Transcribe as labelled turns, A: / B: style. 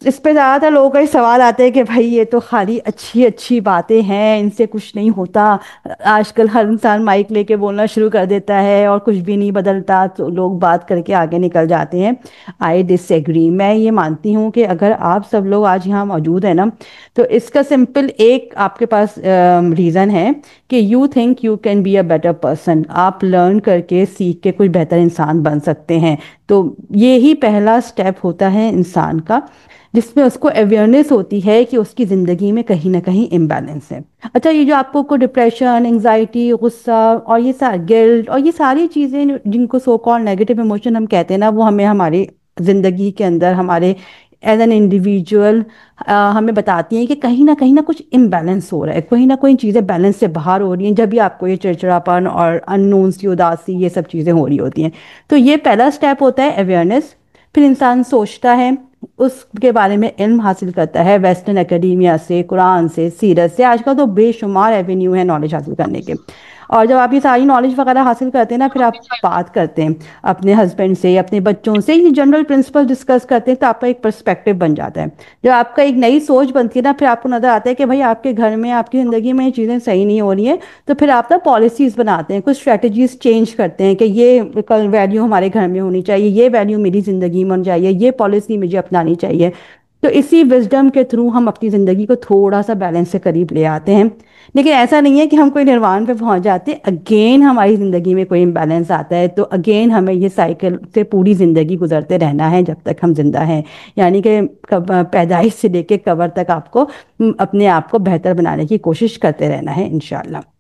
A: इस पे ज़्यादातर लोगों का ये सवाल आता है कि भाई ये तो खाली अच्छी अच्छी बातें हैं, इनसे कुछ नहीं होता। आजकल हर इंसान माइक लेके बोलना शुरू कर देता है और कुछ भी नहीं बदलता, तो लोग बात करके आगे निकल जाते हैं। I disagree. मैं ये मानती हूँ कि अगर आप सब लोग आज यहाँ मौजूद हैं ना, तो इसका सिंपल एक आपके पास रीज़न है कि you think you can be a better person. आप लर्न करके सीख के कोई बेहतर इंसान बन सकते हैं। तो ये ही पहला स्टेप होता है इंसान का, जिसमें उसको अवेयरनेस होती है कि उसकी ज़िंदगी में कहीं ना कहीं इम्बैलेंस है। अच्छा, ये जो आपको को डिप्रेशन, एंजाइटी, गुस्सा और ये सारा गिल्ट और ये सारी चीज़ें जिनको सो कॉल्ड नेगेटिव इमोशन हम कहते हैं ना, वो हमें हमारी ज़िंदगी के अंदर हमारे एज एन इंडिविजुअल हमें बताती हैं कि कहीं ना कुछ इम्बैलेंस हो रहा है, कोई ना कोई चीज़ें बैलेंस से बाहर हो रही हैं, जब भी आपको ये चिड़चिड़ापन और अननोन सी उदासी ये सब चीज़ें हो रही होती हैं। तो ये पहला स्टेप होता है अवेयरनेस। फिर इंसान सोचता है, उसके बारे में इल्म हासिल करता है, वेस्टर्न एकेडमिया से, कुरान से, सीरत से। आजकल तो बेशुमार एवेन्यू है नॉलेज हासिल करने के। और जब आप ये सारी नॉलेज वगैरह हासिल करते हैं ना, फिर आप बात करते हैं अपने हस्बैंड से, अपने बच्चों से, ये जनरल प्रिंसिपल डिस्कस करते हैं, तो आपका एक पर्सपेक्टिव बन जाता है। जब आपका एक नई सोच बनती है ना, फिर आपको नजर आता है कि भाई आपके घर में, आपकी ज़िंदगी में ये चीज़ें सही नहीं हो रही हैं। तो फिर आप ना पॉलिसीज़ बनाते हैं, कुछ स्ट्रेटजीज चेंज करते हैं कि ये कल वैल्यू हमारे घर में होनी चाहिए, ये वैल्यू मेरी ज़िंदगी में होनी चाहिए, ये पॉलिसी मुझे अपनानी चाहिए। तो इसी विजडम के थ्रू हम अपनी ज़िंदगी को थोड़ा सा बैलेंस से करीब ले आते हैं। लेकिन ऐसा नहीं है कि हम कोई निर्वाण पे पहुंच जाते, अगेन हमारी ज़िंदगी में कोई इम्बैलेंस आता है तो अगेन हमें ये साइकिल से पूरी ज़िंदगी गुजरते रहना है जब तक हम जिंदा हैं। यानी कि पैदाइश से लेके कब्र तक आपको अपने आप को बेहतर बनाने की कोशिश करते रहना है इंशाल्लाह।